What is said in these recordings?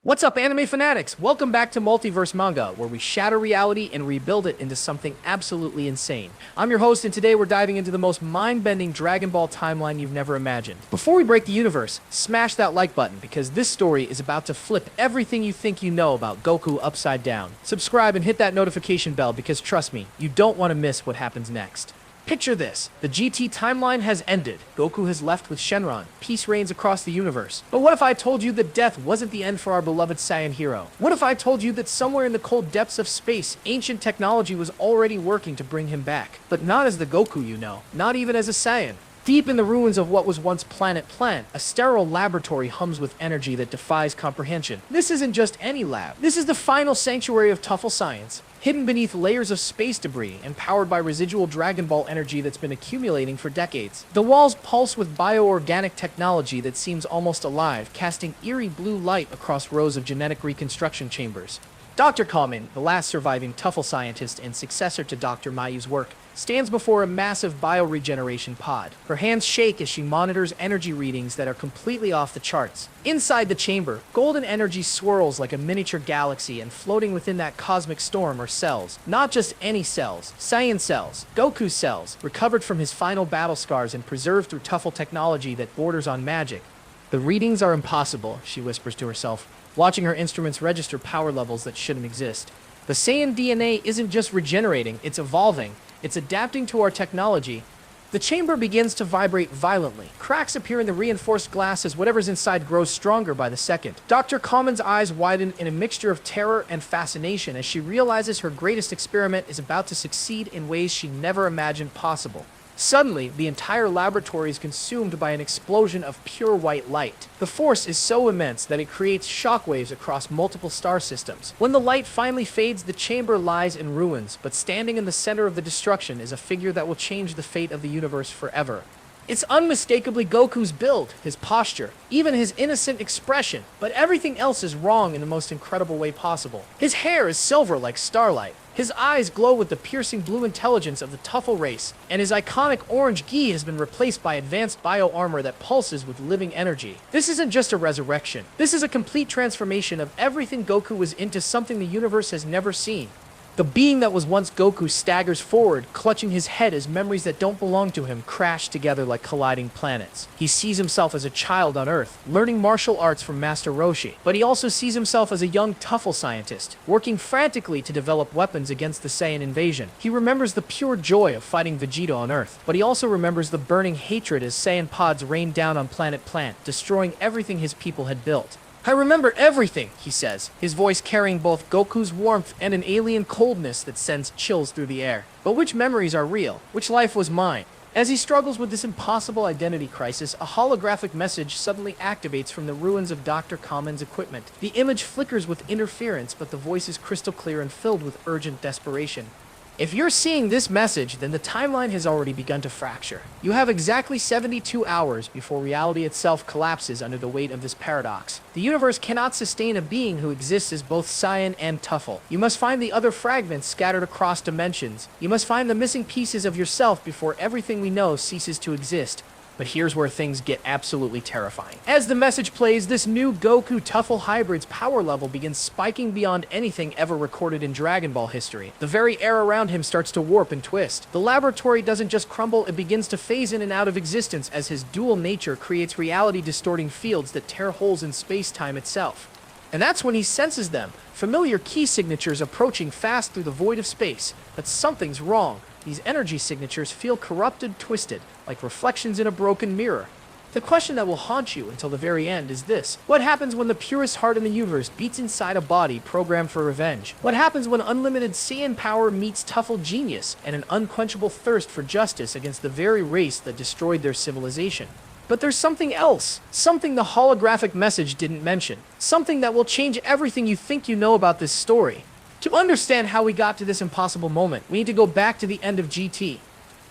What's up, anime fanatics? Welcome back to Multiverse Manga, where we shatter reality and rebuild it into something absolutely insane. I'm your host, and today we're diving into the most mind-bending Dragon Ball timeline you've never imagined. Before we break the universe, smash that like button, because this story is about to flip everything you think you know about Goku upside down. Subscribe and hit that notification bell, because trust me, you don't want to miss what happens next. Picture this. The GT timeline has ended. Goku has left with Shenron. Peace reigns across the universe. But what if I told you that death wasn't the end for our beloved Saiyan hero? What if I told you that somewhere in the cold depths of space, ancient technology was already working to bring him back? But not as the Goku you know. Not even as a Saiyan. Deep in the ruins of what was once Planet Plant, a sterile laboratory hums with energy that defies comprehension. This isn't just any lab. This is the final sanctuary of Tuffle science. Hidden beneath layers of space debris and powered by residual Dragon Ball energy that's been accumulating for decades. The walls pulse with bioorganic technology that seems almost alive, casting eerie blue light across rows of genetic reconstruction chambers. Dr. Kamen, the last surviving Tuffle scientist and successor to Dr. Mayu's work, stands before a massive bioregeneration pod. Her hands shake as she monitors energy readings that are completely off the charts. Inside the chamber, golden energy swirls like a miniature galaxy, and floating within that cosmic storm are cells. Not just any cells, Saiyan cells, Goku cells, recovered from his final battle scars and preserved through Tuffle technology that borders on magic. The readings are impossible, she whispers to herself, watching her instruments register power levels that shouldn't exist. The Saiyan DNA isn't just regenerating, it's evolving. It's adapting to our technology. The chamber begins to vibrate violently. Cracks appear in the reinforced glass as whatever's inside grows stronger by the second. Dr. Kamen's eyes widen in a mixture of terror and fascination as she realizes her greatest experiment is about to succeed in ways she never imagined possible. Suddenly, the entire laboratory is consumed by an explosion of pure white light. The force is so immense that it creates shockwaves across multiple star systems. When the light finally fades, the chamber lies in ruins, but standing in the center of the destruction is a figure that will change the fate of the universe forever. It's unmistakably Goku's build, his posture, even his innocent expression, but everything else is wrong in the most incredible way possible. His hair is silver like starlight. His eyes glow with the piercing blue intelligence of the Tuffle race, and his iconic orange gi has been replaced by advanced bio-armor that pulses with living energy. This isn't just a resurrection. This is a complete transformation of everything Goku was into something the universe has never seen. The being that was once Goku staggers forward, clutching his head as memories that don't belong to him crash together like colliding planets. He sees himself as a child on Earth, learning martial arts from Master Roshi, but he also sees himself as a young Tuffle scientist, working frantically to develop weapons against the Saiyan invasion. He remembers the pure joy of fighting Vegeta on Earth, but he also remembers the burning hatred as Saiyan pods rained down on Planet Plant, destroying everything his people had built. I remember everything, he says, his voice carrying both Goku's warmth and an alien coldness that sends chills through the air. But which memories are real? Which life was mine? As he struggles with this impossible identity crisis, a holographic message suddenly activates from the ruins of Dr. Kamen's equipment. The image flickers with interference, but the voice is crystal clear and filled with urgent desperation. If you're seeing this message, then the timeline has already begun to fracture. You have exactly 72 hours before reality itself collapses under the weight of this paradox. The universe cannot sustain a being who exists as both Saiyan and Tuffle. You must find the other fragments scattered across dimensions. You must find the missing pieces of yourself before everything we know ceases to exist. But here's where things get absolutely terrifying. As the message plays, this new Goku-Tuffle hybrid's power level begins spiking beyond anything ever recorded in Dragon Ball history. The very air around him starts to warp and twist. The laboratory doesn't just crumble, it begins to phase in and out of existence as his dual nature creates reality-distorting fields that tear holes in space-time itself. And that's when he senses them, familiar key signatures approaching fast through the void of space. But something's wrong. These energy signatures feel corrupted, twisted, like reflections in a broken mirror. The question that will haunt you until the very end is this. What happens when the purest heart in the universe beats inside a body programmed for revenge? What happens when unlimited Saiyan power meets Tuffle genius and an unquenchable thirst for justice against the very race that destroyed their civilization? But there's something else. Something the holographic message didn't mention. Something that will change everything you think you know about this story. To understand how we got to this impossible moment, we need to go back to the end of GT.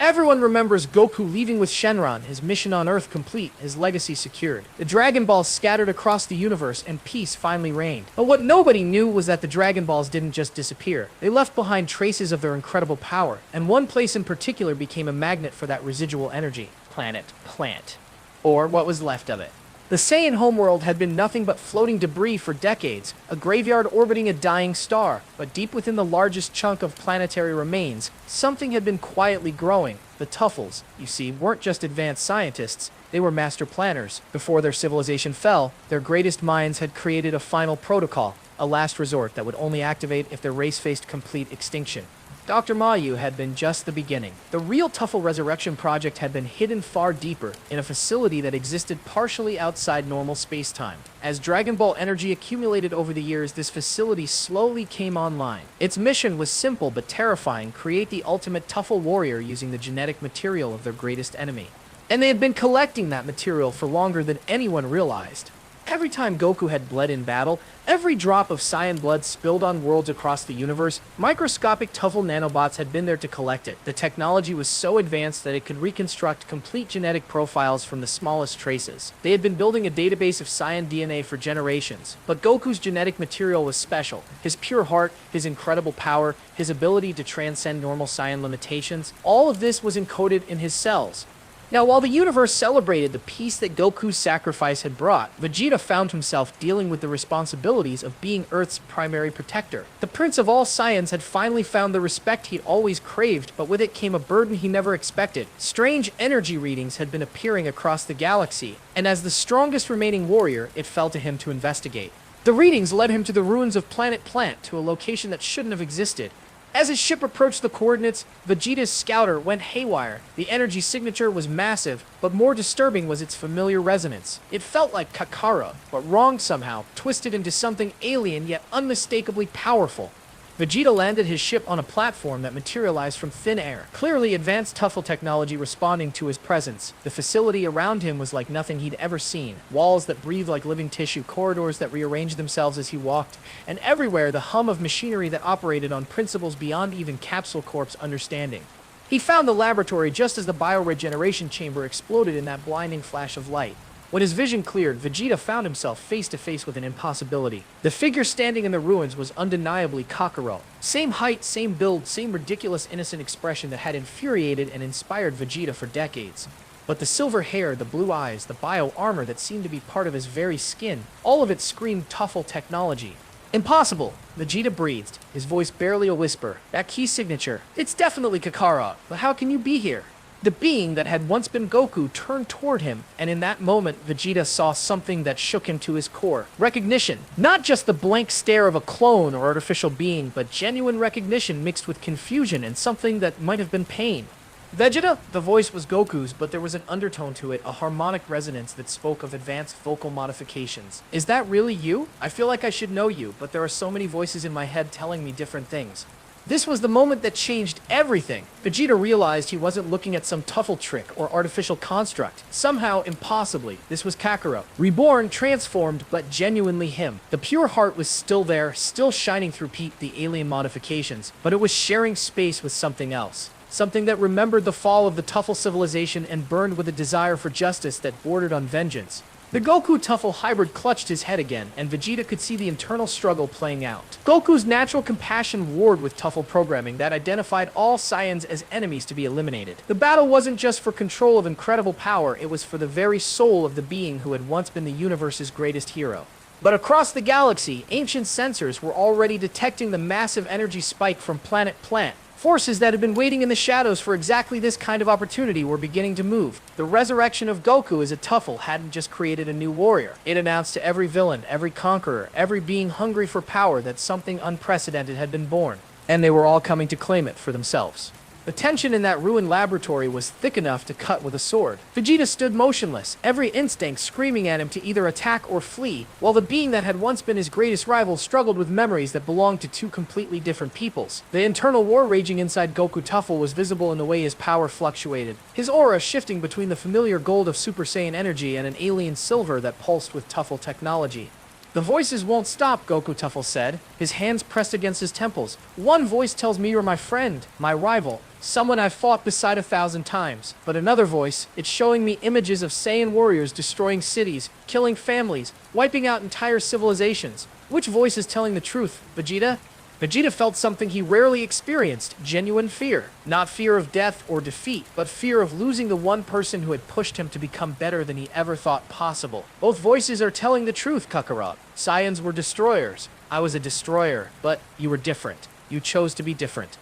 Everyone remembers Goku leaving with Shenron, his mission on Earth complete, his legacy secured. The Dragon Balls scattered across the universe, and peace finally reigned. But what nobody knew was that the Dragon Balls didn't just disappear. They left behind traces of their incredible power, and one place in particular became a magnet for that residual energy. Planet Plant. Or what was left of it. The Saiyan homeworld had been nothing but floating debris for decades, a graveyard orbiting a dying star, but deep within the largest chunk of planetary remains, something had been quietly growing. The Tuffles, you see, weren't just advanced scientists, they were master planners. Before their civilization fell, their greatest minds had created a final protocol, a last resort that would only activate if their race faced complete extinction. Dr. Mayu had been just the beginning. The real Tuffle Resurrection project had been hidden far deeper, in a facility that existed partially outside normal space-time. As Dragon Ball energy accumulated over the years, this facility slowly came online. Its mission was simple but terrifying: create the ultimate Tuffle warrior using the genetic material of their greatest enemy. And they had been collecting that material for longer than anyone realized. Every time Goku had bled in battle, every drop of Saiyan blood spilled on worlds across the universe, microscopic Tuffle nanobots had been there to collect it. The technology was so advanced that it could reconstruct complete genetic profiles from the smallest traces. They had been building a database of Saiyan DNA for generations, but Goku's genetic material was special. His pure heart, his incredible power, his ability to transcend normal Saiyan limitations, all of this was encoded in his cells. Now, while the universe celebrated the peace that Goku's sacrifice had brought, Vegeta found himself dealing with the responsibilities of being Earth's primary protector. The Prince of all Saiyans had finally found the respect he'd always craved, but with it came a burden he never expected. Strange energy readings had been appearing across the galaxy, and as the strongest remaining warrior, it fell to him to investigate. The readings led him to the ruins of Planet Plant, to a location that shouldn't have existed. As his ship approached the coordinates, Vegeta's scouter went haywire. The energy signature was massive, but more disturbing was its familiar resonance. It felt like Kakara, but wrong somehow, twisted into something alien yet unmistakably powerful. Vegeta landed his ship on a platform that materialized from thin air, clearly advanced Tuffle technology responding to his presence. The facility around him was like nothing he'd ever seen. Walls that breathed like living tissue, corridors that rearranged themselves as he walked, and everywhere the hum of machinery that operated on principles beyond even Capsule Corp's understanding. He found the laboratory just as the bioregeneration chamber exploded in that blinding flash of light. When his vision cleared, Vegeta found himself face to face with an impossibility. The figure standing in the ruins was undeniably Kakarot. Same height, same build, same ridiculous innocent expression that had infuriated and inspired Vegeta for decades. But the silver hair, the blue eyes, the bio-armor that seemed to be part of his very skin, all of it screamed Tuffle technology. Impossible! Vegeta breathed, his voice barely a whisper. That key signature. It's definitely Kakarot, but how can you be here? The being that had once been Goku turned toward him, and in that moment, Vegeta saw something that shook him to his core. Recognition. Not just the blank stare of a clone or artificial being, but genuine recognition mixed with confusion and something that might have been pain. Vegeta? The voice was Goku's, but there was an undertone to it, a harmonic resonance that spoke of advanced vocal modifications. Is that really you? I feel like I should know you, but there are so many voices in my head telling me different things. This was the moment that changed everything. Vegeta realized he wasn't looking at some Tuffle trick or artificial construct. Somehow, impossibly, this was Kakarot. Reborn, transformed, but genuinely him. The pure heart was still there, still shining through the alien modifications, but it was sharing space with something else. Something that remembered the fall of the Tuffle civilization and burned with a desire for justice that bordered on vengeance. The Goku-Tuffle hybrid clutched his head again, and Vegeta could see the internal struggle playing out. Goku's natural compassion warred with Tuffle programming that identified all Saiyans as enemies to be eliminated. The battle wasn't just for control of incredible power, it was for the very soul of the being who had once been the universe's greatest hero. But across the galaxy, ancient sensors were already detecting the massive energy spike from Planet Plant. Forces that had been waiting in the shadows for exactly this kind of opportunity were beginning to move. The resurrection of Goku as a Tuffle hadn't just created a new warrior. It announced to every villain, every conqueror, every being hungry for power that something unprecedented had been born. And they were all coming to claim it for themselves. The tension in that ruined laboratory was thick enough to cut with a sword. Vegeta stood motionless, every instinct screaming at him to either attack or flee, while the being that had once been his greatest rival struggled with memories that belonged to two completely different peoples. The internal war raging inside Goku Tuffle was visible in the way his power fluctuated, his aura shifting between the familiar gold of Super Saiyan energy and an alien silver that pulsed with Tuffle technology. The voices won't stop, Goku Tuffle said, his hands pressed against his temples. One voice tells me you're my friend, my rival, someone I've fought beside 1,000 times. But another voice, it's showing me images of Saiyan warriors destroying cities, killing families, wiping out entire civilizations. Which voice is telling the truth, Vegeta? Vegeta felt something he rarely experienced, genuine fear. Not fear of death or defeat, but fear of losing the one person who had pushed him to become better than he ever thought possible. Both voices are telling the truth, Kakarot. Saiyans were destroyers. I was a destroyer, but you were different. You chose to be different.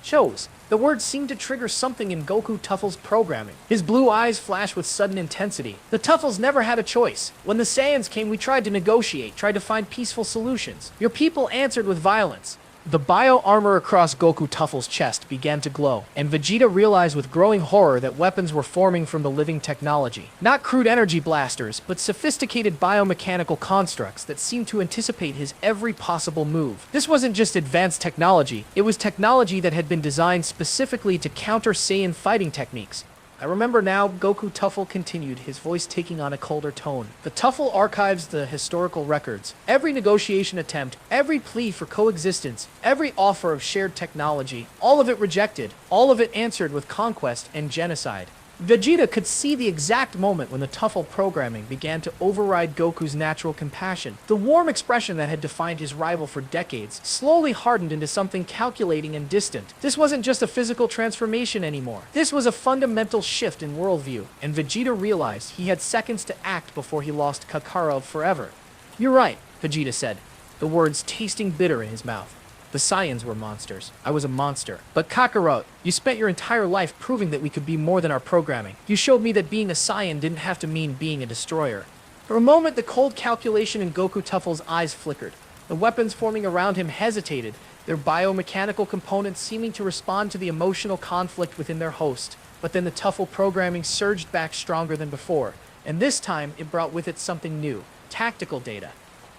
Chose. The word seemed to trigger something in Goku Tuffle's programming. His blue eyes flashed with sudden intensity. The Tuffles never had a choice. When the Saiyans came, we tried to negotiate, tried to find peaceful solutions. Your people answered with violence. The bio-armor across Goku Tuffle's chest began to glow, and Vegeta realized with growing horror that weapons were forming from the living technology. Not crude energy blasters, but sophisticated biomechanical constructs that seemed to anticipate his every possible move. This wasn't just advanced technology, it was technology that had been designed specifically to counter Saiyan fighting techniques. I remember now, Goku Tuffle continued, his voice taking on a colder tone. The Tuffle archives the historical records. Every negotiation attempt, every plea for coexistence, every offer of shared technology, all of it rejected, all of it answered with conquest and genocide. Vegeta could see the exact moment when the Tuffle programming began to override Goku's natural compassion. The warm expression that had defined his rival for decades slowly hardened into something calculating and distant. This wasn't just a physical transformation anymore. This was a fundamental shift in worldview, and Vegeta realized he had seconds to act before he lost Kakarot forever. You're right, Vegeta said, the words tasting bitter in his mouth. The Saiyans were monsters. I was a monster. But Kakarot, you spent your entire life proving that we could be more than our programming. You showed me that being a Saiyan didn't have to mean being a destroyer. For a moment, the cold calculation in Goku Tuffle's eyes flickered. The weapons forming around him hesitated, their biomechanical components seeming to respond to the emotional conflict within their host. But then the Tuffle programming surged back stronger than before, and this time it brought with it something new, tactical data.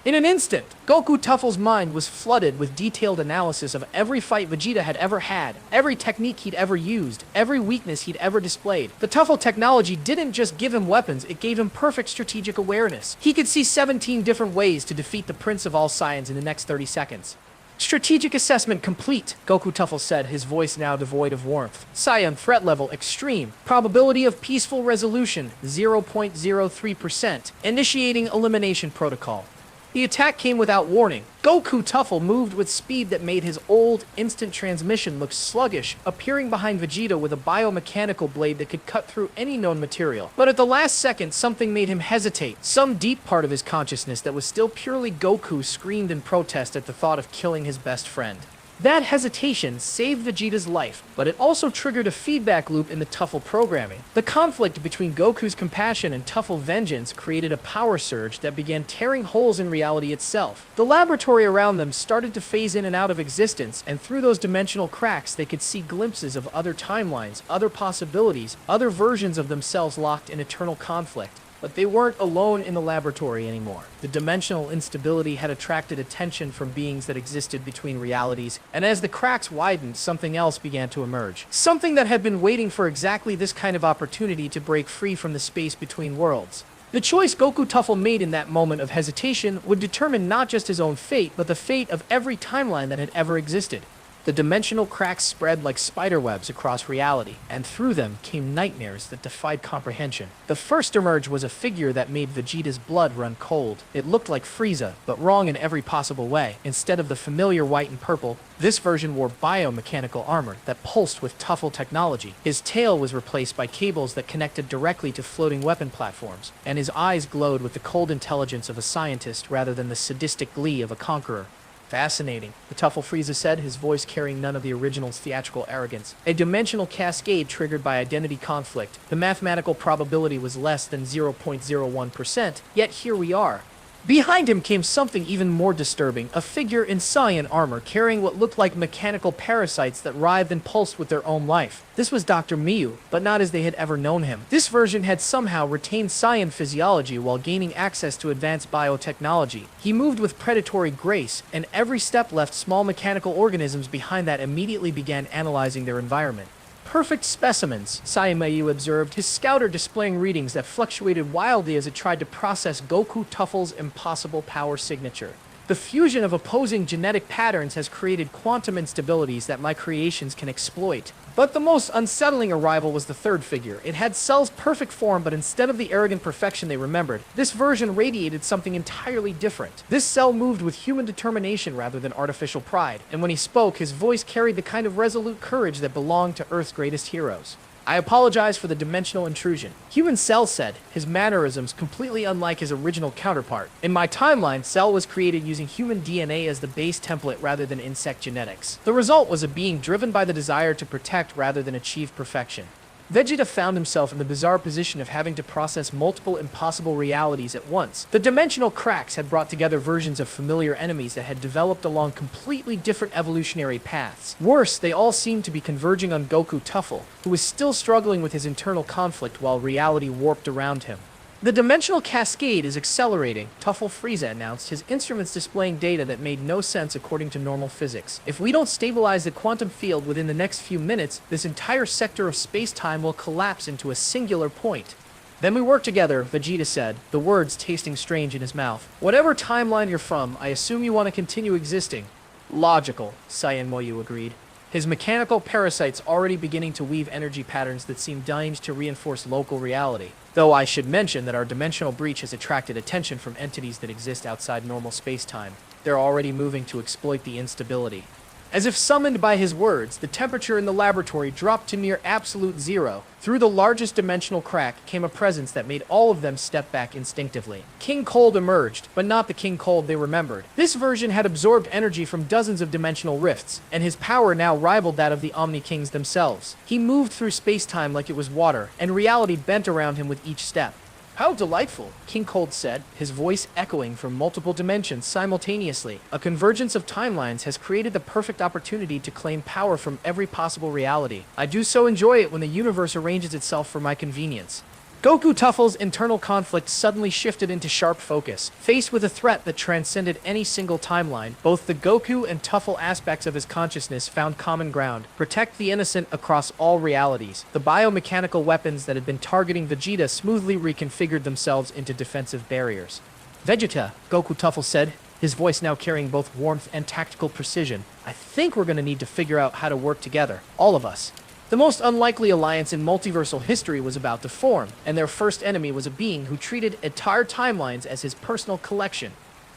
In an instant, Goku Tuffle's mind was flooded with detailed analysis of every fight Vegeta had ever had, every technique he'd ever used, every weakness he'd ever displayed. The Tuffle technology didn't just give him weapons, it gave him perfect strategic awareness. He could see 17 different ways to defeat the Prince of all Saiyans in the next 30 seconds. Strategic assessment complete, Goku Tuffle said, his voice now devoid of warmth. Saiyan threat level extreme. Probability of peaceful resolution 0.03%. Initiating elimination protocol. The attack came without warning. Goku Tuffle moved with speed that made his old, instant transmission look sluggish, appearing behind Vegeta with a biomechanical blade that could cut through any known material. But at the last second, something made him hesitate. Some deep part of his consciousness that was still purely Goku screamed in protest at the thought of killing his best friend. That hesitation saved Vegeta's life, but it also triggered a feedback loop in the Tuffle programming. The conflict between Goku's compassion and Tuffle vengeance created a power surge that began tearing holes in reality itself. The laboratory around them started to phase in and out of existence, and through those dimensional cracks they could see glimpses of other timelines, other possibilities, other versions of themselves locked in eternal conflict. But they weren't alone in the laboratory anymore. The dimensional instability had attracted attention from beings that existed between realities, and as the cracks widened, something else began to emerge. Something that had been waiting for exactly this kind of opportunity to break free from the space between worlds. The choice Goku Tuffle made in that moment of hesitation would determine not just his own fate, but the fate of every timeline that had ever existed. The dimensional cracks spread like spiderwebs across reality, and through them came nightmares that defied comprehension. The first to emerge was a figure that made Vegeta's blood run cold. It looked like Frieza, but wrong in every possible way. Instead of the familiar white and purple, this version wore biomechanical armor that pulsed with Tuffle technology. His tail was replaced by cables that connected directly to floating weapon platforms, and his eyes glowed with the cold intelligence of a scientist rather than the sadistic glee of a conqueror. Fascinating, the Tuffle Frieza said, his voice carrying none of the original's theatrical arrogance. A dimensional cascade triggered by identity conflict. The mathematical probability was less than 0.01%, yet here we are. Behind him came something even more disturbing, a figure in Saiyan armor carrying what looked like mechanical parasites that writhed and pulsed with their own life. This was Dr. Miyu, but not as they had ever known him. This version had somehow retained Saiyan physiology while gaining access to advanced biotechnology. He moved with predatory grace, and every step left small mechanical organisms behind that immediately began analyzing their environment. Perfect specimens, Saiyan observed, his scouter displaying readings that fluctuated wildly as it tried to process Goku Tuffle's impossible power signature. The fusion of opposing genetic patterns has created quantum instabilities that my creations can exploit. But the most unsettling arrival was the third figure. It had Cell's perfect form, but instead of the arrogant perfection they remembered, this version radiated something entirely different. This Cell moved with human determination rather than artificial pride, and when he spoke, his voice carried the kind of resolute courage that belonged to Earth's greatest heroes. I apologize for the dimensional intrusion. Human Cell said, his mannerisms completely unlike his original counterpart. In my timeline, Cell was created using human DNA as the base template rather than insect genetics. The result was a being driven by the desire to protect rather than achieve perfection. Vegeta found himself in the bizarre position of having to process multiple impossible realities at once. The dimensional cracks had brought together versions of familiar enemies that had developed along completely different evolutionary paths. Worse, they all seemed to be converging on Goku Tuffle, who was still struggling with his internal conflict while reality warped around him. The dimensional cascade is accelerating, Tuffle Frieza announced, his instruments displaying data that made no sense according to normal physics. If we don't stabilize the quantum field within the next few minutes, this entire sector of space-time will collapse into a singular point. Then we work together, Vegeta said, the words tasting strange in his mouth. Whatever timeline you're from, I assume you want to continue existing. Logical, Saiyan Moyu agreed. His mechanical parasites already beginning to weave energy patterns that seem dying to reinforce local reality. Though I should mention that our dimensional breach has attracted attention from entities that exist outside normal space-time. They're already moving to exploit the instability. As if summoned by his words, the temperature in the laboratory dropped to near absolute zero. Through the largest dimensional crack came a presence that made all of them step back instinctively. King Cold emerged, but not the King Cold they remembered. This version had absorbed energy from dozens of dimensional rifts, and his power now rivaled that of the Omni Kings themselves. He moved through space-time like it was water, and reality bent around him with each step. How delightful, King Cold said, his voice echoing from multiple dimensions simultaneously. A convergence of timelines has created the perfect opportunity to claim power from every possible reality. I do so enjoy it when the universe arranges itself for my convenience. Goku Tuffle's internal conflict suddenly shifted into sharp focus. Faced with a threat that transcended any single timeline, both the Goku and Tuffle aspects of his consciousness found common ground. Protect the innocent across all realities. The biomechanical weapons that had been targeting Vegeta smoothly reconfigured themselves into defensive barriers. Vegeta, Goku Tuffle said, his voice now carrying both warmth and tactical precision. I think we're going to need to figure out how to work together. All of us. The most unlikely alliance in multiversal history was about to form, and their first enemy was a being who treated entire timelines as his personal collection.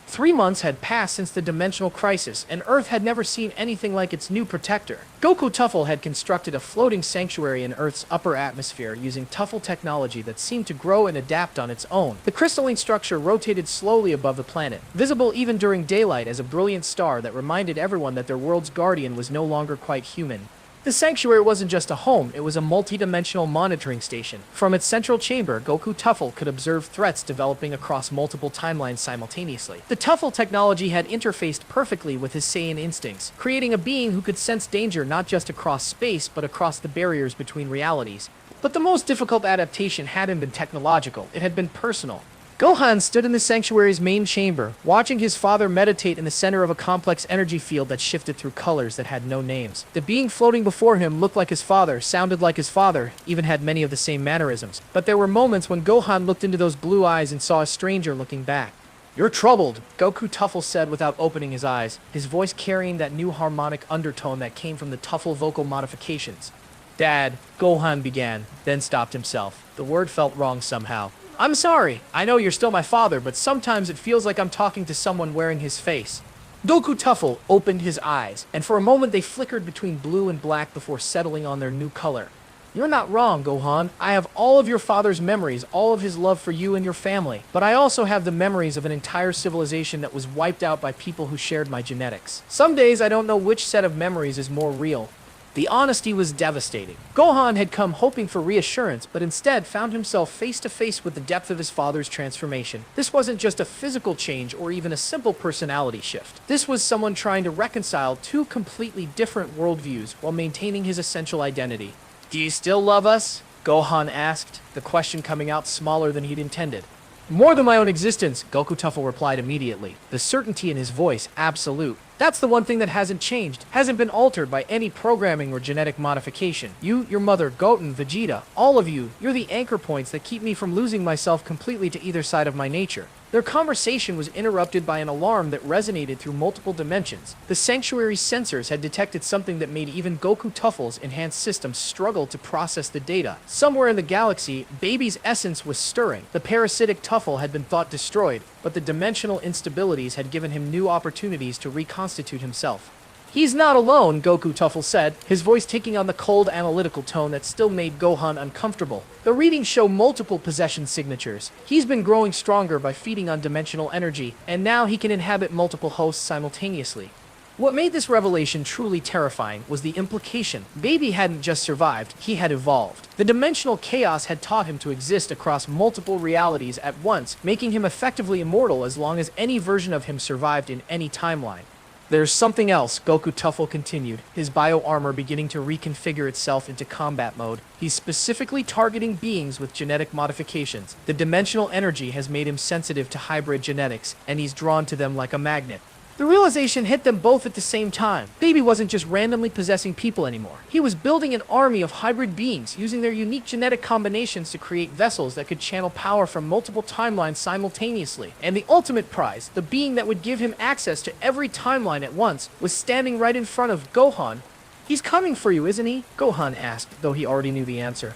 3 months had passed since the dimensional crisis, and Earth had never seen anything like its new protector. Goku Tuffle had constructed a floating sanctuary in Earth's upper atmosphere using Tuffle technology that seemed to grow and adapt on its own. The crystalline structure rotated slowly above the planet, visible even during daylight as a brilliant star that reminded everyone that their world's guardian was no longer quite human. The sanctuary wasn't just a home, it was a multi-dimensional monitoring station. From its central chamber, Goku Tuffle could observe threats developing across multiple timelines simultaneously. The Tuffle technology had interfaced perfectly with his Saiyan instincts, creating a being who could sense danger not just across space, but across the barriers between realities. But the most difficult adaptation hadn't been technological, it had been personal. Gohan stood in the sanctuary's main chamber, watching his father meditate in the center of a complex energy field that shifted through colors that had no names. The being floating before him looked like his father, sounded like his father, even had many of the same mannerisms. But there were moments when Gohan looked into those blue eyes and saw a stranger looking back. "You're troubled," Goku Tuffle said without opening his eyes, his voice carrying that new harmonic undertone that came from the Tuffle vocal modifications. "Dad," Gohan began, then stopped himself. The word felt wrong somehow. "I'm sorry. I know you're still my father, but sometimes it feels like I'm talking to someone wearing his face." Goku Tuffle opened his eyes, and for a moment they flickered between blue and black before settling on their new color. "You're not wrong, Gohan. I have all of your father's memories, all of his love for you and your family. But I also have the memories of an entire civilization that was wiped out by people who shared my genetics. Some days I don't know which set of memories is more real." The honesty was devastating. Gohan had come hoping for reassurance, but instead found himself face to face with the depth of his father's transformation. This wasn't just a physical change or even a simple personality shift. This was someone trying to reconcile two completely different worldviews while maintaining his essential identity. "Do you still love us?" Gohan asked, the question coming out smaller than he'd intended. "More than my own existence," Goku Tuffle replied immediately, the certainty in his voice absolute. "That's the one thing that hasn't changed, hasn't been altered by any programming or genetic modification. You, your mother, Goten, Vegeta, all of you, you're the anchor points that keep me from losing myself completely to either side of my nature." Their conversation was interrupted by an alarm that resonated through multiple dimensions. The sanctuary's sensors had detected something that made even Goku Tuffle's enhanced systems struggle to process the data. Somewhere in the galaxy, Baby's essence was stirring. The parasitic Tuffle had been thought destroyed, but the dimensional instabilities had given him new opportunities to reconstitute himself. "He's not alone," Goku Tuffle said, his voice taking on the cold, analytical tone that still made Gohan uncomfortable. "The readings show multiple possession signatures. He's been growing stronger by feeding on dimensional energy, and now he can inhabit multiple hosts simultaneously." What made this revelation truly terrifying was the implication. Baby hadn't just survived, he had evolved. The dimensional chaos had taught him to exist across multiple realities at once, making him effectively immortal as long as any version of him survived in any timeline. "There's something else," Goku Tuffle continued, his bio-armor beginning to reconfigure itself into combat mode. "He's specifically targeting beings with genetic modifications. The dimensional energy has made him sensitive to hybrid genetics, and he's drawn to them like a magnet." The realization hit them both at the same time. Baby wasn't just randomly possessing people anymore. He was building an army of hybrid beings, using their unique genetic combinations to create vessels that could channel power from multiple timelines simultaneously. And the ultimate prize, the being that would give him access to every timeline at once, was standing right in front of Gohan. "He's coming for you, isn't he?" Gohan asked, though he already knew the answer.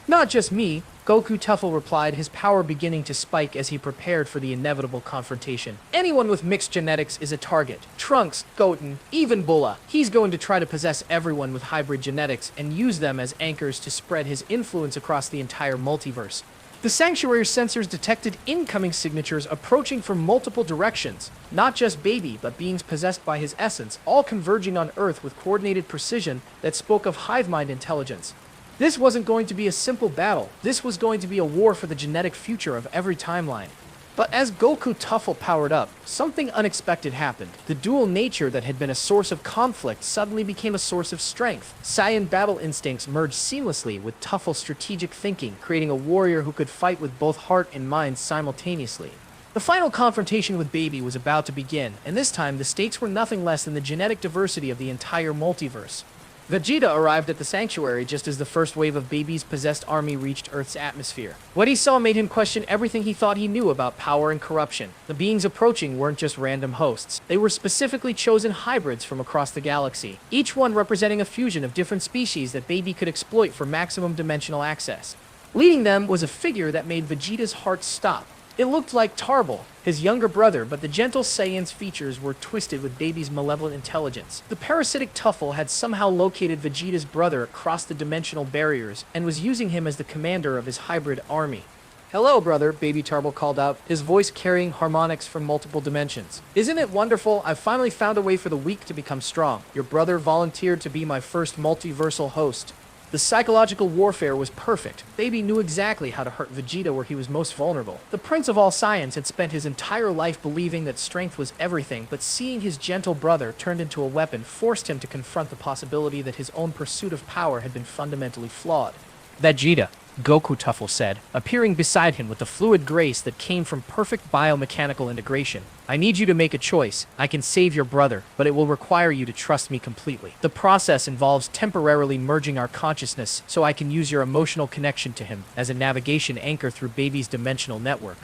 "Not just me," Goku Tuffle replied, his power beginning to spike as he prepared for the inevitable confrontation. "Anyone with mixed genetics is a target. Trunks, Goten, even Bulla. He's going to try to possess everyone with hybrid genetics and use them as anchors to spread his influence across the entire multiverse." The Sanctuary's sensors detected incoming signatures approaching from multiple directions. Not just Baby, but beings possessed by his essence, all converging on Earth with coordinated precision that spoke of hive mind intelligence. This wasn't going to be a simple battle. This was going to be a war for the genetic future of every timeline. But as Goku Tuffle powered up, something unexpected happened. The dual nature that had been a source of conflict suddenly became a source of strength. Saiyan battle instincts merged seamlessly with Tuffle's strategic thinking, creating a warrior who could fight with both heart and mind simultaneously. The final confrontation with Baby was about to begin, and this time the stakes were nothing less than the genetic diversity of the entire multiverse. Vegeta arrived at the sanctuary just as the first wave of Baby's possessed army reached Earth's atmosphere. What he saw made him question everything he thought he knew about power and corruption. The beings approaching weren't just random hosts. They were specifically chosen hybrids from across the galaxy, each one representing a fusion of different species that Baby could exploit for maximum dimensional access. Leading them was a figure that made Vegeta's heart stop. It looked like Tarbell, his younger brother, but the gentle Saiyan's features were twisted with Baby's malevolent intelligence. The parasitic Tuffle had somehow located Vegeta's brother across the dimensional barriers and was using him as the commander of his hybrid army. "Hello, brother," Baby Tarbell called out, his voice carrying harmonics from multiple dimensions. "Isn't it wonderful? I've finally found a way for the weak to become strong. Your brother volunteered to be my first multiversal host." The psychological warfare was perfect. Baby knew exactly how to hurt Vegeta where he was most vulnerable. The Prince of All Saiyans had spent his entire life believing that strength was everything, but seeing his gentle brother turned into a weapon forced him to confront the possibility that his own pursuit of power had been fundamentally flawed. "Vegeta," Goku Tuffle said, appearing beside him with the fluid grace that came from perfect biomechanical integration. "I need you to make a choice. I can save your brother, but it will require you to trust me completely. The process involves temporarily merging our consciousness so I can use your emotional connection to him as a navigation anchor through Baby's dimensional network."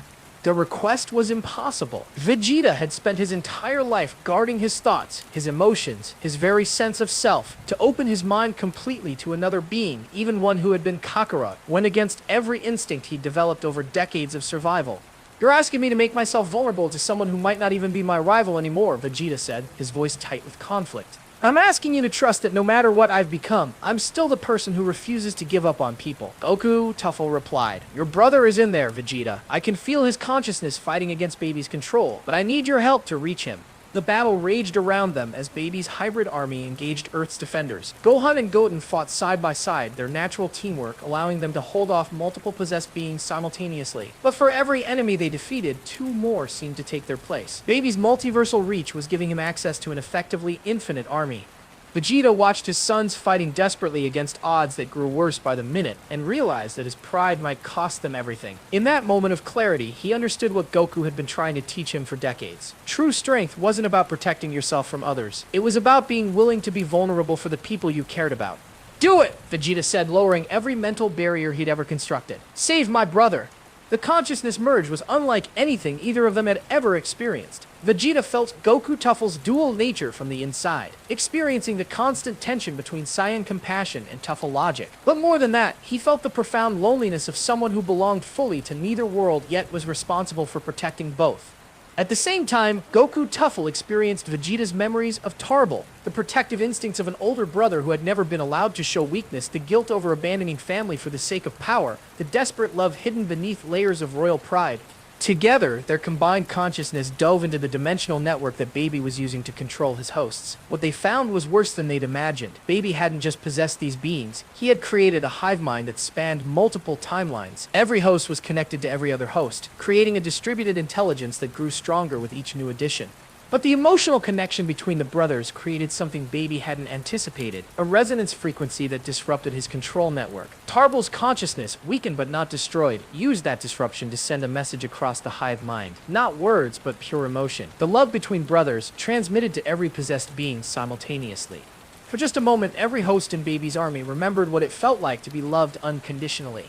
The request was impossible. Vegeta had spent his entire life guarding his thoughts, his emotions, his very sense of self. To open his mind completely to another being, even one who had been Kakarot, went against every instinct he'd developed over decades of survival. "You're asking me to make myself vulnerable to someone who might not even be my rival anymore," Vegeta said, his voice tight with conflict. "I'm asking you to trust that no matter what I've become, I'm still the person who refuses to give up on people." Goku Tuffle replied, "Your brother is in there, Vegeta. I can feel his consciousness fighting against Baby's control, but I need your help to reach him." The battle raged around them as Baby's hybrid army engaged Earth's defenders. Gohan and Goten fought side by side, their natural teamwork allowing them to hold off multiple possessed beings simultaneously. But for every enemy they defeated, two more seemed to take their place. Baby's multiversal reach was giving him access to an effectively infinite army. Vegeta watched his sons fighting desperately against odds that grew worse by the minute, and realized that his pride might cost them everything. In that moment of clarity, he understood what Goku had been trying to teach him for decades. True strength wasn't about protecting yourself from others. It was about being willing to be vulnerable for the people you cared about. "Do it!" Vegeta said, lowering every mental barrier he'd ever constructed. "Save my brother!" The consciousness merge was unlike anything either of them had ever experienced. Vegeta felt Goku Tuffle's dual nature from the inside, experiencing the constant tension between Saiyan compassion and Tuffle logic. But more than that, he felt the profound loneliness of someone who belonged fully to neither world yet was responsible for protecting both. At the same time, Goku Tuffle experienced Vegeta's memories of Tarball, the protective instincts of an older brother who had never been allowed to show weakness, the guilt over abandoning family for the sake of power, the desperate love hidden beneath layers of royal pride. Together, their combined consciousness dove into the dimensional network that Baby was using to control his hosts. What they found was worse than they'd imagined. Baby hadn't just possessed these beings, he had created a hive mind that spanned multiple timelines. Every host was connected to every other host, creating a distributed intelligence that grew stronger with each new addition. But the emotional connection between the brothers created something Baby hadn't anticipated, a resonance frequency that disrupted his control network. Tarball's consciousness, weakened but not destroyed, used that disruption to send a message across the hive mind. Not words, but pure emotion. The love between brothers transmitted to every possessed being simultaneously. For just a moment, every host in Baby's army remembered what it felt like to be loved unconditionally.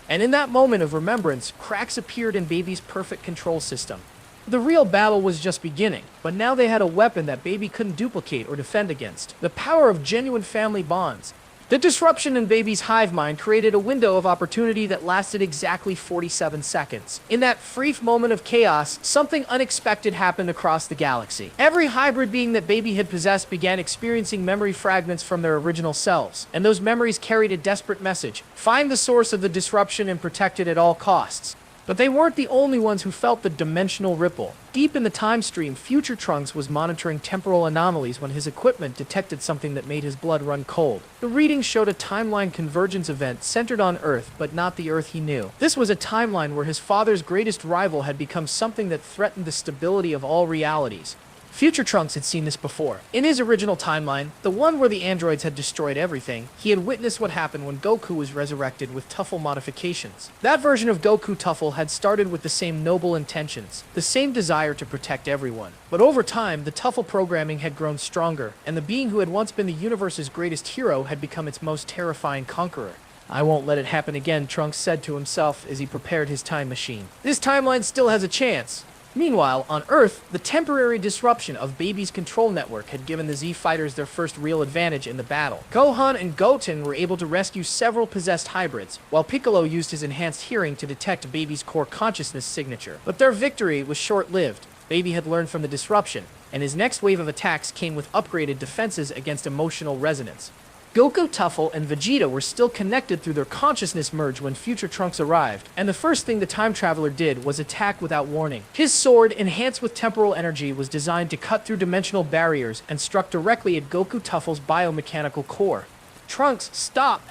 And in that moment of remembrance, cracks appeared in Baby's perfect control system. The real battle was just beginning, but now they had a weapon that Baby couldn't duplicate or defend against. The power of genuine family bonds. The disruption in Baby's hive mind created a window of opportunity that lasted exactly 47 seconds. In that brief moment of chaos, something unexpected happened across the galaxy. Every hybrid being that Baby had possessed began experiencing memory fragments from their original selves, and those memories carried a desperate message. Find the source of the disruption and protect it at all costs. But they weren't the only ones who felt the dimensional ripple. Deep in the time stream, Future Trunks was monitoring temporal anomalies when his equipment detected something that made his blood run cold. The readings showed a timeline convergence event centered on Earth, but not the Earth he knew. This was a timeline where his father's greatest rival had become something that threatened the stability of all realities. Future Trunks had seen this before. In his original timeline, the one where the androids had destroyed everything, he had witnessed what happened when Goku was resurrected with Tuffle modifications. That version of Goku Tuffle had started with the same noble intentions, the same desire to protect everyone. But over time, the Tuffle programming had grown stronger, and the being who had once been the universe's greatest hero had become its most terrifying conqueror. I won't let it happen again, Trunks said to himself as he prepared his time machine. This timeline still has a chance. Meanwhile, on Earth, the temporary disruption of Baby's control network had given the Z-Fighters their first real advantage in the battle. Gohan and Goten were able to rescue several possessed hybrids, while Piccolo used his enhanced hearing to detect Baby's core consciousness signature. But their victory was short-lived. Baby had learned from the disruption, and his next wave of attacks came with upgraded defenses against emotional resonance. Goku, Tuffle, and Vegeta were still connected through their consciousness merge when Future Trunks arrived, and the first thing the Time Traveler did was attack without warning. His sword, enhanced with temporal energy, was designed to cut through dimensional barriers and struck directly at Goku Tuffle's biomechanical core. "Trunks, stop!"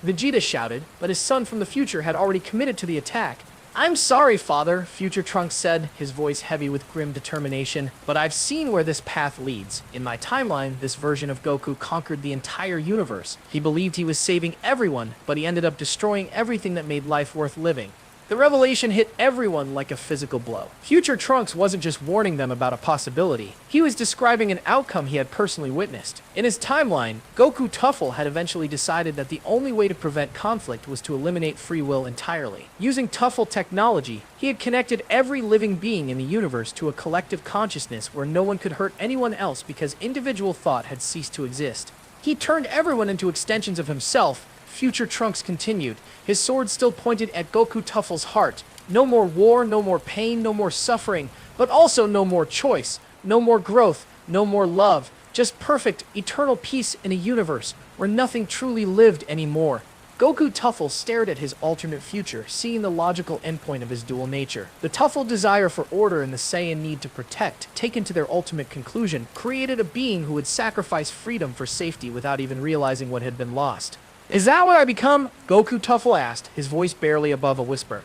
Vegeta shouted, but his son from the future had already committed to the attack. "I'm sorry, Father," Future Trunks said, his voice heavy with grim determination, "but I've seen where this path leads. In my timeline, this version of Goku conquered the entire universe. He believed he was saving everyone, but he ended up destroying everything that made life worth living." The revelation hit everyone like a physical blow. Future Trunks wasn't just warning them about a possibility. He was describing an outcome he had personally witnessed. In his timeline, Goku Tuffle had eventually decided that the only way to prevent conflict was to eliminate free will entirely. Using Tuffle technology, he had connected every living being in the universe to a collective consciousness where no one could hurt anyone else because individual thought had ceased to exist. He turned everyone into extensions of himself. Future Trunks continued, his sword still pointed at Goku Tuffle's heart. No more war, no more pain, no more suffering, but also no more choice, no more growth, no more love, just perfect, eternal peace in a universe where nothing truly lived anymore. Goku Tuffle stared at his alternate future, seeing the logical endpoint of his dual nature. The Tuffle desire for order and the Saiyan need to protect, taken to their ultimate conclusion, created a being who would sacrifice freedom for safety without even realizing what had been lost. "Is that what I become?" Goku Tuffle asked, his voice barely above a whisper.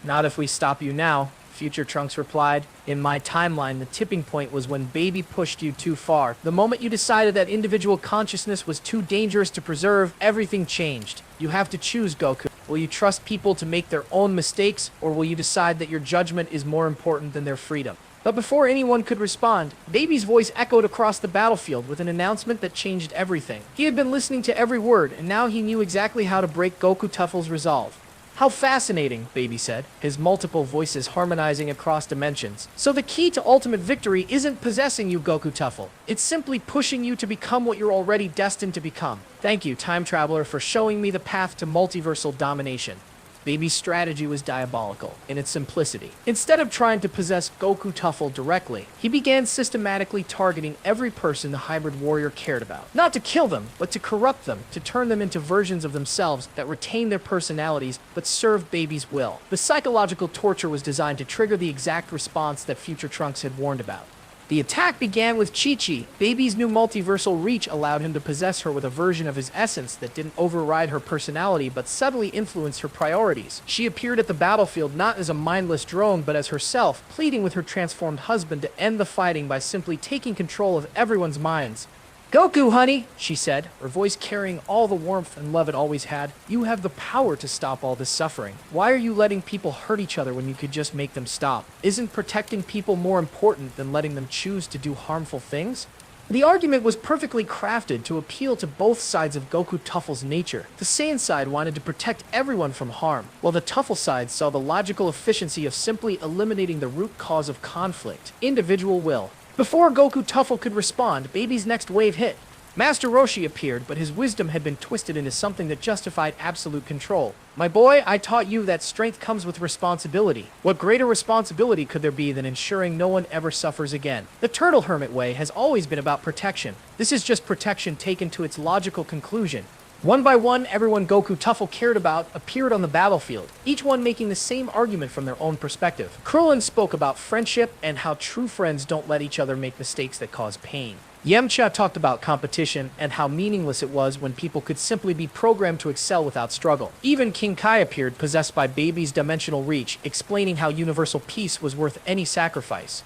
"Not if we stop you now," Future Trunks replied. "In my timeline, the tipping point was when Baby pushed you too far. The moment you decided that individual consciousness was too dangerous to preserve, everything changed. You have to choose, Goku. Will you trust people to make their own mistakes, or will you decide that your judgment is more important than their freedom?" But before anyone could respond, Baby's voice echoed across the battlefield with an announcement that changed everything. He had been listening to every word, and now he knew exactly how to break Goku Tuffle's resolve. How fascinating, Baby said, his multiple voices harmonizing across dimensions. So the key to ultimate victory isn't possessing you, Goku Tuffle. It's simply pushing you to become what you're already destined to become. Thank you, Time Traveler, for showing me the path to multiversal domination. Baby's strategy was diabolical in its simplicity. Instead of trying to possess Goku Tuffle directly, he began systematically targeting every person the hybrid warrior cared about. Not to kill them, but to corrupt them, to turn them into versions of themselves that retain their personalities but serve Baby's will. The psychological torture was designed to trigger the exact response that future Trunks had warned about. The attack began with Chi-Chi. Baby's new multiversal reach allowed him to possess her with a version of his essence that didn't override her personality but subtly influenced her priorities. She appeared at the battlefield not as a mindless drone but as herself, pleading with her transformed husband to end the fighting by simply taking control of everyone's minds. "Goku, honey," she said, her voice carrying all the warmth and love it always had. "You have the power to stop all this suffering. Why are you letting people hurt each other when you could just make them stop? Isn't protecting people more important than letting them choose to do harmful things?" The argument was perfectly crafted to appeal to both sides of Goku Tuffle's nature. The Saiyan side wanted to protect everyone from harm, while the Tuffle side saw the logical efficiency of simply eliminating the root cause of conflict: individual will. Before Goku Tuffle could respond, Baby's next wave hit. Master Roshi appeared, but his wisdom had been twisted into something that justified absolute control. "My boy, I taught you that strength comes with responsibility. What greater responsibility could there be than ensuring no one ever suffers again? The Turtle Hermit way has always been about protection. This is just protection taken to its logical conclusion." One by one, everyone Goku Tuffle cared about appeared on the battlefield, each one making the same argument from their own perspective. Krillin spoke about friendship and how true friends don't let each other make mistakes that cause pain. Yamcha talked about competition and how meaningless it was when people could simply be programmed to excel without struggle. Even King Kai appeared, possessed by Baby's dimensional reach, explaining how universal peace was worth any sacrifice.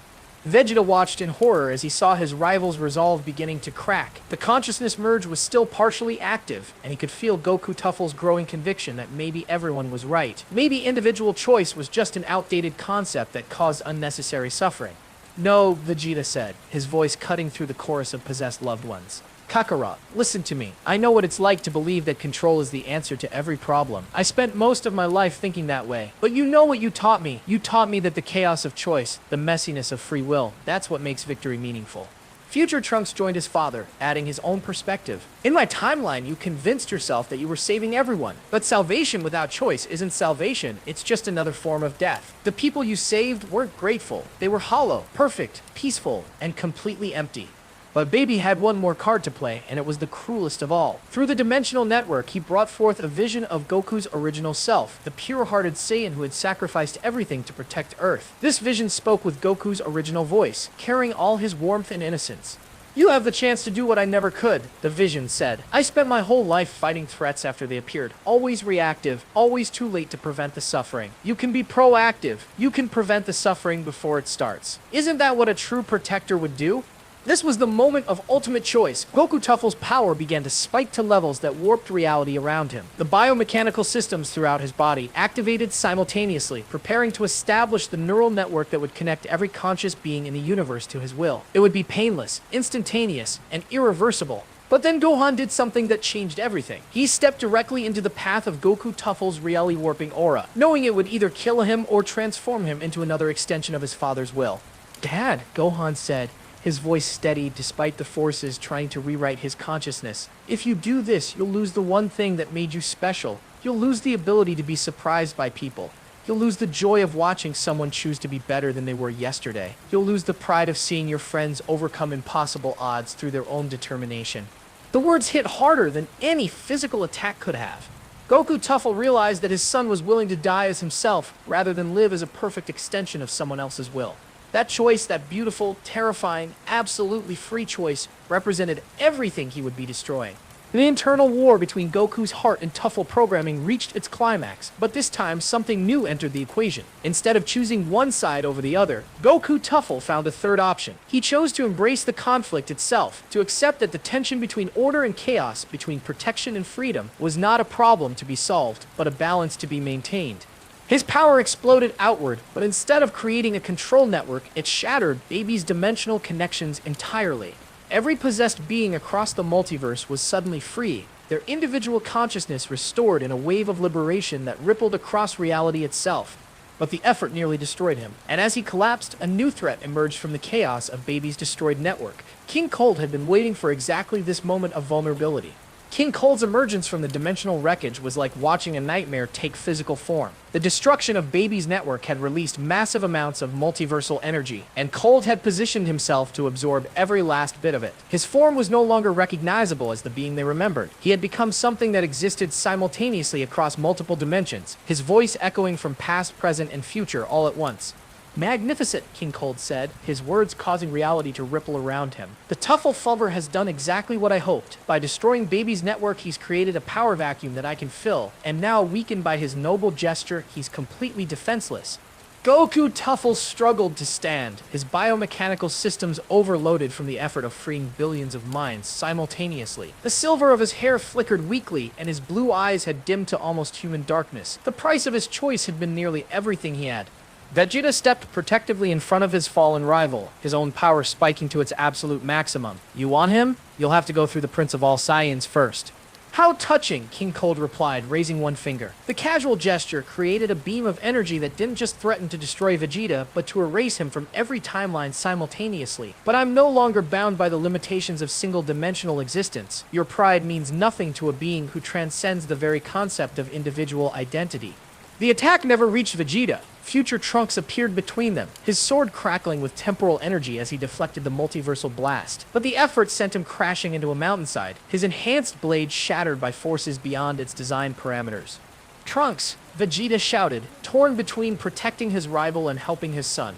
Vegeta watched in horror as he saw his rival's resolve beginning to crack. The consciousness merge was still partially active, and he could feel Goku Tuffle's growing conviction that maybe everyone was right. Maybe individual choice was just an outdated concept that caused unnecessary suffering. "No," Vegeta said, his voice cutting through the chorus of possessed loved ones. "Kakarot, listen to me. I know what it's like to believe that control is the answer to every problem. I spent most of my life thinking that way. But you know what you taught me. You taught me that the chaos of choice, the messiness of free will, that's what makes victory meaningful." Future Trunks joined his father, adding his own perspective. "In my timeline, you convinced yourself that you were saving everyone. But salvation without choice isn't salvation, it's just another form of death. The people you saved weren't grateful. They were hollow, perfect, peaceful, and completely empty." But Baby had one more card to play, and it was the cruelest of all. Through the dimensional network, he brought forth a vision of Goku's original self, the pure-hearted Saiyan who had sacrificed everything to protect Earth. This vision spoke with Goku's original voice, carrying all his warmth and innocence. "You have the chance to do what I never could," the vision said. "I spent my whole life fighting threats after they appeared, always reactive, always too late to prevent the suffering. You can be proactive. You can prevent the suffering before it starts. Isn't that what a true protector would do?" This was the moment of ultimate choice. Goku Tuffle's power began to spike to levels that warped reality around him. The biomechanical systems throughout his body activated simultaneously, preparing to establish the neural network that would connect every conscious being in the universe to his will. It would be painless, instantaneous, and irreversible. But then Gohan did something that changed everything. He stepped directly into the path of Goku Tuffle's reality-warping aura, knowing it would either kill him or transform him into another extension of his father's will. "Dad," Gohan said, his voice steady despite the forces trying to rewrite his consciousness. "If you do this, you'll lose the one thing that made you special. You'll lose the ability to be surprised by people. You'll lose the joy of watching someone choose to be better than they were yesterday. You'll lose the pride of seeing your friends overcome impossible odds through their own determination." The words hit harder than any physical attack could have. Goku Tuffle realized that his son was willing to die as himself rather than live as a perfect extension of someone else's will. That choice, that beautiful, terrifying, absolutely free choice, represented everything he would be destroying. The internal war between Goku's heart and Tuffle programming reached its climax, but this time something new entered the equation. Instead of choosing one side over the other, Goku Tuffle found a third option. He chose to embrace the conflict itself, to accept that the tension between order and chaos, between protection and freedom, was not a problem to be solved, but a balance to be maintained. His power exploded outward, but instead of creating a control network, it shattered Baby's dimensional connections entirely. Every possessed being across the multiverse was suddenly free, their individual consciousness restored in a wave of liberation that rippled across reality itself. But the effort nearly destroyed him, and as he collapsed, a new threat emerged from the chaos of Baby's destroyed network. King Cold had been waiting for exactly this moment of vulnerability. King Cold's emergence from the dimensional wreckage was like watching a nightmare take physical form. The destruction of Baby's network had released massive amounts of multiversal energy, and Cold had positioned himself to absorb every last bit of it. His form was no longer recognizable as the being they remembered. He had become something that existed simultaneously across multiple dimensions, his voice echoing from past, present, and future all at once. "Magnificent," King Cold said, his words causing reality to ripple around him. "The Tuffle-Goku has done exactly what I hoped. By destroying Baby's network, he's created a power vacuum that I can fill, and now, weakened by his noble gesture, he's completely defenseless." Goku Tuffle struggled to stand, his biomechanical systems overloaded from the effort of freeing billions of minds simultaneously. The silver of his hair flickered weakly, and his blue eyes had dimmed to almost human darkness. The price of his choice had been nearly everything he had. Vegeta stepped protectively in front of his fallen rival, his own power spiking to its absolute maximum. "You want him? You'll have to go through the Prince of all Saiyans first." "How touching," King Cold replied, raising one finger. The casual gesture created a beam of energy that didn't just threaten to destroy Vegeta, but to erase him from every timeline simultaneously. "But I'm no longer bound by the limitations of single-dimensional existence. Your pride means nothing to a being who transcends the very concept of individual identity." The attack never reached Vegeta. Future Trunks appeared between them, his sword crackling with temporal energy as he deflected the multiversal blast. But the effort sent him crashing into a mountainside, his enhanced blade shattered by forces beyond its design parameters. "Trunks!" Vegeta shouted, torn between protecting his rival and helping his son.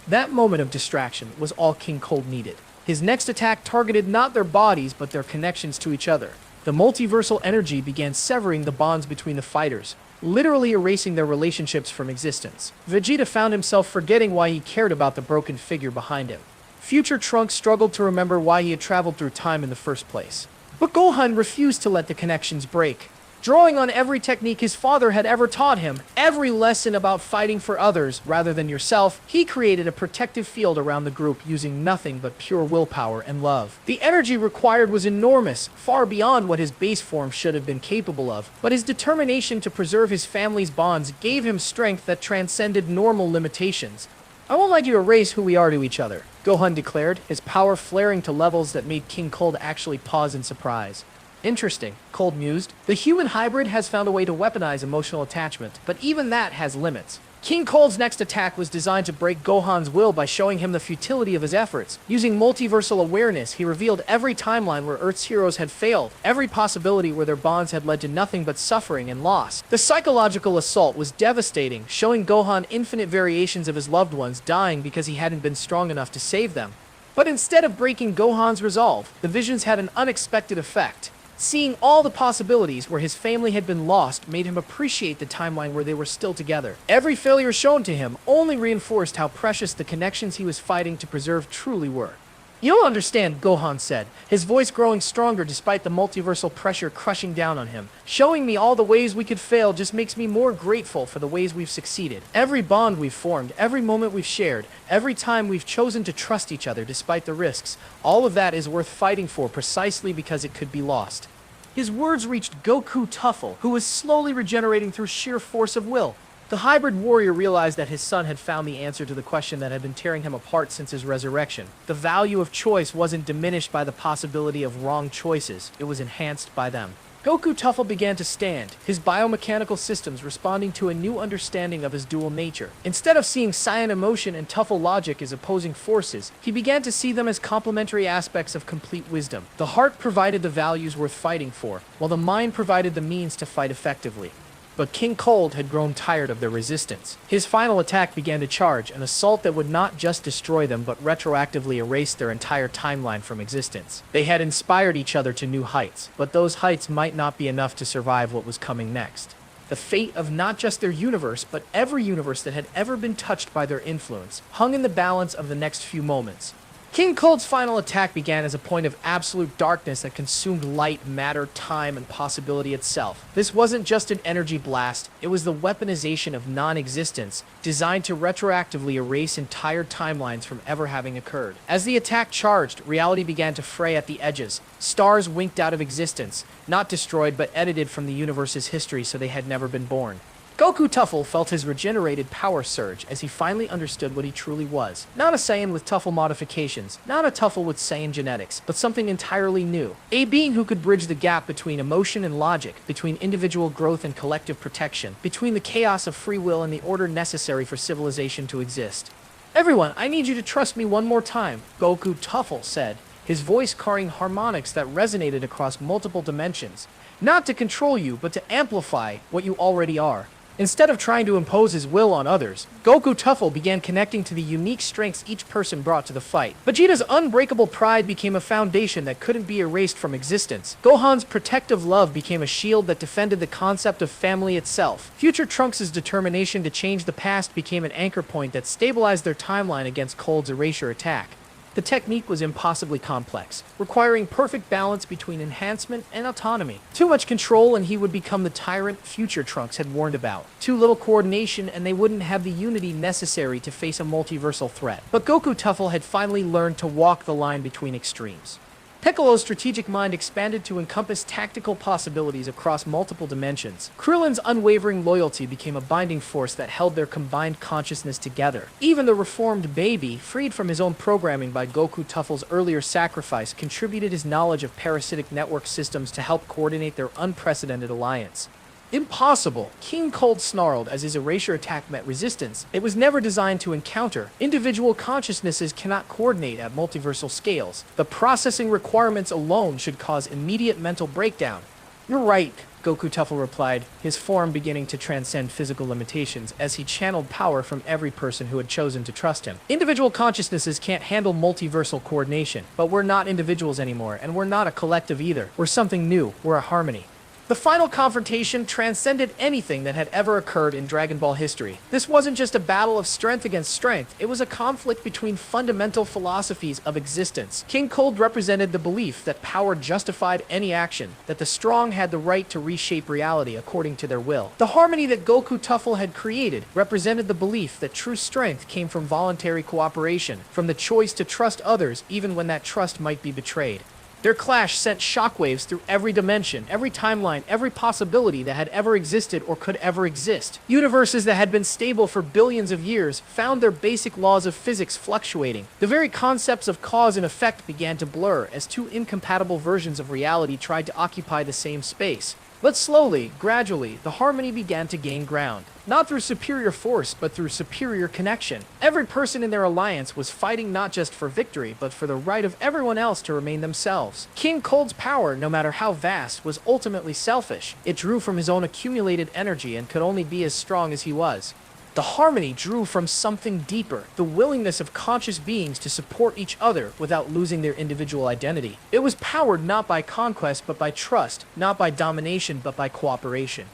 That moment of distraction was all King Cold needed. His next attack targeted not their bodies, but their connections to each other. The multiversal energy began severing the bonds between the fighters, literally erasing their relationships from existence. Vegeta found himself forgetting why he cared about the broken figure behind him. Future Trunks struggled to remember why he had traveled through time in the first place. But Gohan refused to let the connections break. Drawing on every technique his father had ever taught him, every lesson about fighting for others rather than yourself, he created a protective field around the group using nothing but pure willpower and love. The energy required was enormous, far beyond what his base form should have been capable of, but his determination to preserve his family's bonds gave him strength that transcended normal limitations. "I won't let you erase who we are to each other," Gohan declared, his power flaring to levels that made King Cold actually pause in surprise. "Interesting," Cold mused. "The human hybrid has found a way to weaponize emotional attachment, but even that has limits." King Cold's next attack was designed to break Gohan's will by showing him the futility of his efforts. Using multiversal awareness, he revealed every timeline where Earth's heroes had failed, every possibility where their bonds had led to nothing but suffering and loss. The psychological assault was devastating, showing Gohan infinite variations of his loved ones dying because he hadn't been strong enough to save them. But instead of breaking Gohan's resolve, the visions had an unexpected effect. Seeing all the possibilities where his family had been lost made him appreciate the timeline where they were still together. Every failure shown to him only reinforced how precious the connections he was fighting to preserve truly were. "You'll understand," Gohan said, his voice growing stronger despite the multiversal pressure crushing down on him. "Showing me all the ways we could fail just makes me more grateful for the ways we've succeeded. Every bond we've formed, every moment we've shared, every time we've chosen to trust each other despite the risks, all of that is worth fighting for precisely because it could be lost." His words reached Goku Tuffle, who was slowly regenerating through sheer force of will. The hybrid warrior realized that his son had found the answer to the question that had been tearing him apart since his resurrection. The value of choice wasn't diminished by the possibility of wrong choices, it was enhanced by them. Goku Tuffle began to stand, his biomechanical systems responding to a new understanding of his dual nature. Instead of seeing Saiyan emotion and Tuffle logic as opposing forces, he began to see them as complementary aspects of complete wisdom. The heart provided the values worth fighting for, while the mind provided the means to fight effectively. But King Cold had grown tired of their resistance. His final attack began to charge, an assault that would not just destroy them but retroactively erase their entire timeline from existence. They had inspired each other to new heights, but those heights might not be enough to survive what was coming next. The fate of not just their universe, but every universe that had ever been touched by their influence, hung in the balance of the next few moments. King Cold's final attack began as a point of absolute darkness that consumed light, matter, time, and possibility itself. This wasn't just an energy blast, it was the weaponization of non-existence, designed to retroactively erase entire timelines from ever having occurred. As the attack charged, reality began to fray at the edges. Stars winked out of existence, not destroyed but edited from the universe's history so they had never been born. Goku Tuffle felt his regenerated power surge as he finally understood what he truly was. Not a Saiyan with Tuffle modifications, not a Tuffle with Saiyan genetics, but something entirely new. A being who could bridge the gap between emotion and logic, between individual growth and collective protection, between the chaos of free will and the order necessary for civilization to exist. "Everyone, I need you to trust me one more time," Goku Tuffle said, his voice carrying harmonics that resonated across multiple dimensions. Not to control you, but to amplify what you already are. Instead of trying to impose his will on others, Goku Tuffle began connecting to the unique strengths each person brought to the fight. Vegeta's unbreakable pride became a foundation that couldn't be erased from existence. Gohan's protective love became a shield that defended the concept of family itself. Future Trunks' determination to change the past became an anchor point that stabilized their timeline against Cold's erasure attack. The technique was impossibly complex, requiring perfect balance between enhancement and autonomy. Too much control and he would become the tyrant future Trunks had warned about. Too little coordination and they wouldn't have the unity necessary to face a multiversal threat. But Goku Tuffle had finally learned to walk the line between extremes. Piccolo's strategic mind expanded to encompass tactical possibilities across multiple dimensions. Krillin's unwavering loyalty became a binding force that held their combined consciousness together. Even the reformed baby, freed from his own programming by Goku Tuffle's earlier sacrifice, contributed his knowledge of parasitic network systems to help coordinate their unprecedented alliance. "Impossible!" King Cold snarled as his erasure attack met resistance. It was never designed to encounter. Individual consciousnesses cannot coordinate at multiversal scales. The processing requirements alone should cause immediate mental breakdown. "You're right," Goku Tuffle replied, his form beginning to transcend physical limitations as he channeled power from every person who had chosen to trust him. "Individual consciousnesses can't handle multiversal coordination, but we're not individuals anymore, and we're not a collective either. We're something new. We're a harmony." The final confrontation transcended anything that had ever occurred in Dragon Ball history. This wasn't just a battle of strength against strength, it was a conflict between fundamental philosophies of existence. King Cold represented the belief that power justified any action, that the strong had the right to reshape reality according to their will. The harmony that Goku Tuffle had created represented the belief that true strength came from voluntary cooperation, from the choice to trust others even when that trust might be betrayed. Their clash sent shockwaves through every dimension, every timeline, every possibility that had ever existed or could ever exist. Universes that had been stable for billions of years found their basic laws of physics fluctuating. The very concepts of cause and effect began to blur as two incompatible versions of reality tried to occupy the same space. But slowly, gradually, the harmony began to gain ground. Not through superior force, but through superior connection. Every person in their alliance was fighting not just for victory, but for the right of everyone else to remain themselves. King Cold's power, no matter how vast, was ultimately selfish. It drew from his own accumulated energy and could only be as strong as he was. The harmony drew from something deeper, the willingness of conscious beings to support each other without losing their individual identity. It was powered not by conquest but by trust, not by domination but by cooperation.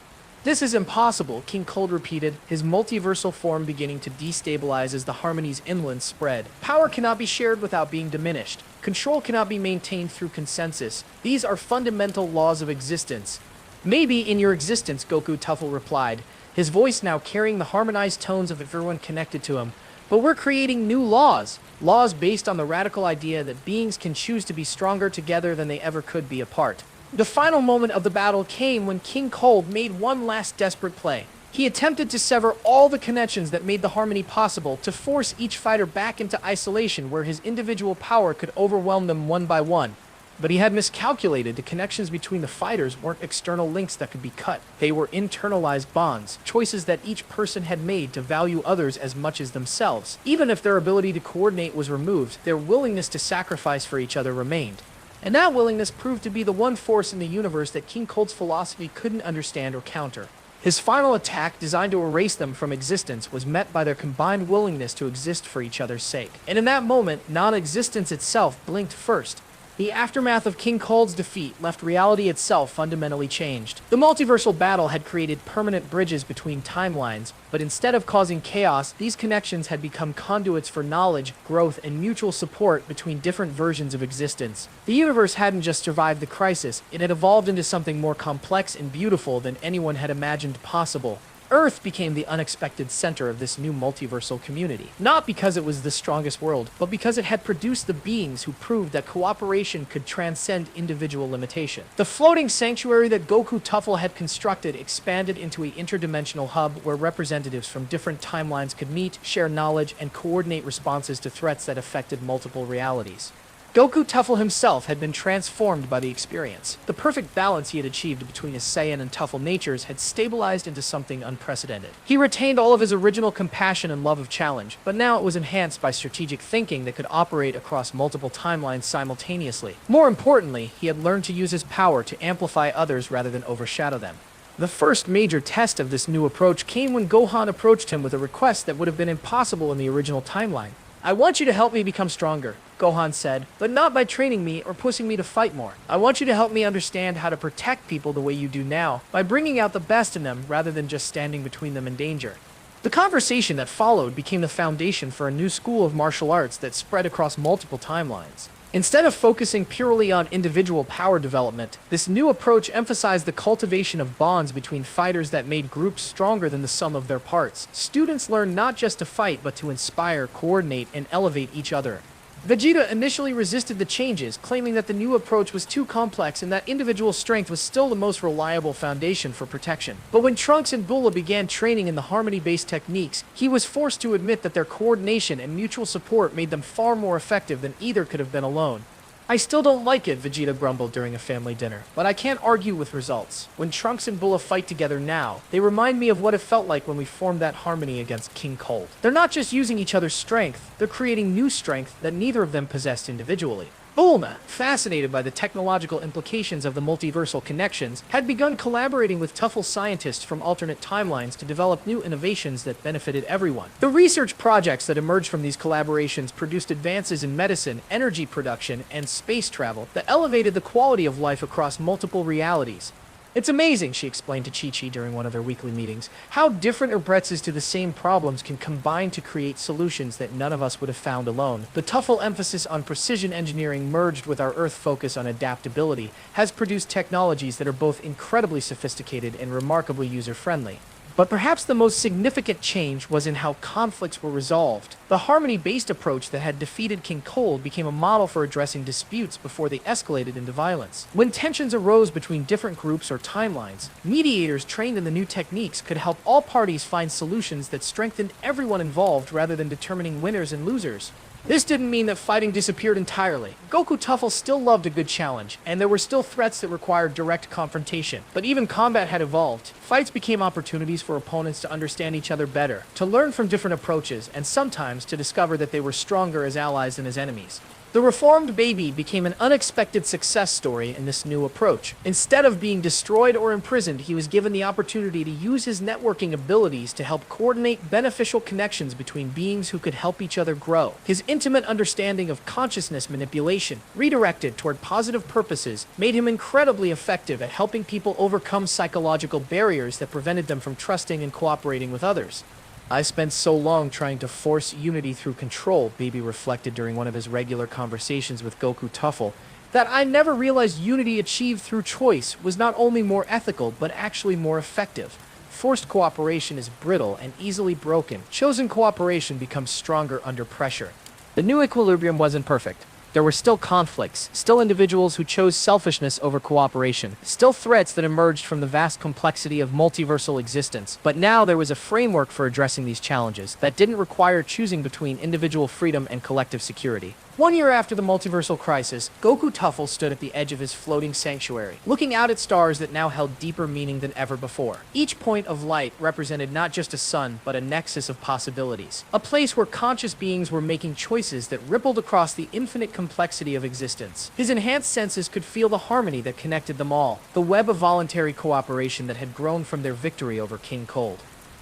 "This is impossible," King Cold repeated, his multiversal form beginning to destabilize as the harmony's inland spread. "Power cannot be shared without being diminished. Control cannot be maintained through consensus. These are fundamental laws of existence." "Maybe in your existence," Goku Tuffle replied, his voice now carrying the harmonized tones of everyone connected to him. "But we're creating new laws. Laws based on the radical idea that beings can choose to be stronger together than they ever could be apart." The final moment of the battle came when King Cold made one last desperate play. He attempted to sever all the connections that made the harmony possible, to force each fighter back into isolation where his individual power could overwhelm them one by one. But he had miscalculated. The connections between the fighters weren't external links that could be cut. They were internalized bonds, choices that each person had made to value others as much as themselves. Even if their ability to coordinate was removed, their willingness to sacrifice for each other remained. And that willingness proved to be the one force in the universe that King Cold's philosophy couldn't understand or counter. His final attack, designed to erase them from existence, was met by their combined willingness to exist for each other's sake. And in that moment, non-existence itself blinked first. The aftermath of King Cold's defeat left reality itself fundamentally changed. The multiversal battle had created permanent bridges between timelines, but instead of causing chaos, these connections had become conduits for knowledge, growth, and mutual support between different versions of existence. The universe hadn't just survived the crisis, it had evolved into something more complex and beautiful than anyone had imagined possible. Earth became the unexpected center of this new multiversal community. Not because it was the strongest world, but because it had produced the beings who proved that cooperation could transcend individual limitation. The floating sanctuary that Goku Tuffle had constructed expanded into an interdimensional hub where representatives from different timelines could meet, share knowledge, and coordinate responses to threats that affected multiple realities. Goku Tuffle himself had been transformed by the experience. The perfect balance he had achieved between his Saiyan and Tuffle natures had stabilized into something unprecedented. He retained all of his original compassion and love of challenge, but now it was enhanced by strategic thinking that could operate across multiple timelines simultaneously. More importantly, he had learned to use his power to amplify others rather than overshadow them. The first major test of this new approach came when Gohan approached him with a request that would have been impossible in the original timeline. "I want you to help me become stronger," Gohan said, "but not by training me or pushing me to fight more. I want you to help me understand how to protect people the way you do now, by bringing out the best in them rather than just standing between them and danger." The conversation that followed became the foundation for a new school of martial arts that spread across multiple timelines. Instead of focusing purely on individual power development, this new approach emphasized the cultivation of bonds between fighters that made groups stronger than the sum of their parts. Students learned not just to fight, but to inspire, coordinate, and elevate each other. Vegeta initially resisted the changes, claiming that the new approach was too complex and that individual strength was still the most reliable foundation for protection. But when Trunks and Bulla began training in the harmony-based techniques, he was forced to admit that their coordination and mutual support made them far more effective than either could have been alone. "I still don't like it," Vegeta grumbled during a family dinner, "but I can't argue with results. When Trunks and Bulla fight together now, they remind me of what it felt like when we formed that harmony against King Cold. They're not just using each other's strength, they're creating new strength that neither of them possessed individually." Bulma, fascinated by the technological implications of the multiversal connections, had begun collaborating with Tuffle scientists from alternate timelines to develop new innovations that benefited everyone. The research projects that emerged from these collaborations produced advances in medicine, energy production, and space travel that elevated the quality of life across multiple realities. "It's amazing," she explained to Chi-Chi during one of their weekly meetings, "how different approaches to the same problems can combine to create solutions that none of us would have found alone. The Tuffle emphasis on precision engineering merged with our Earth focus on adaptability has produced technologies that are both incredibly sophisticated and remarkably user-friendly." But perhaps the most significant change was in how conflicts were resolved. The harmony-based approach that had defeated King Cold became a model for addressing disputes before they escalated into violence. When tensions arose between different groups or timelines, mediators trained in the new techniques could help all parties find solutions that strengthened everyone involved rather than determining winners and losers. This didn't mean that fighting disappeared entirely. Goku Tuffle still loved a good challenge, and there were still threats that required direct confrontation. But even combat had evolved. Fights became opportunities for opponents to understand each other better, to learn from different approaches, and sometimes to discover that they were stronger as allies than as enemies. The reformed baby became an unexpected success story in this new approach. Instead of being destroyed or imprisoned, he was given the opportunity to use his networking abilities to help coordinate beneficial connections between beings who could help each other grow. His intimate understanding of consciousness manipulation, redirected toward positive purposes, made him incredibly effective at helping people overcome psychological barriers that prevented them from trusting and cooperating with others. "I spent so long trying to force unity through control," Baby reflected during one of his regular conversations with Goku Tuffle, "that I never realized unity achieved through choice was not only more ethical, but actually more effective. Forced cooperation is brittle and easily broken. Chosen cooperation becomes stronger under pressure." The new equilibrium wasn't perfect. There were still conflicts, still individuals who chose selfishness over cooperation, still threats that emerged from the vast complexity of multiversal existence. But now there was a framework for addressing these challenges that didn't require choosing between individual freedom and collective security. 1 year after the multiversal crisis, Goku Tuffle stood at the edge of his floating sanctuary, looking out at stars that now held deeper meaning than ever before. Each point of light represented not just a sun, but a nexus of possibilities. A place where conscious beings were making choices that rippled across the infinite complexity of existence. His enhanced senses could feel the harmony that connected them all, the web of voluntary cooperation that had grown from their victory over King Cold.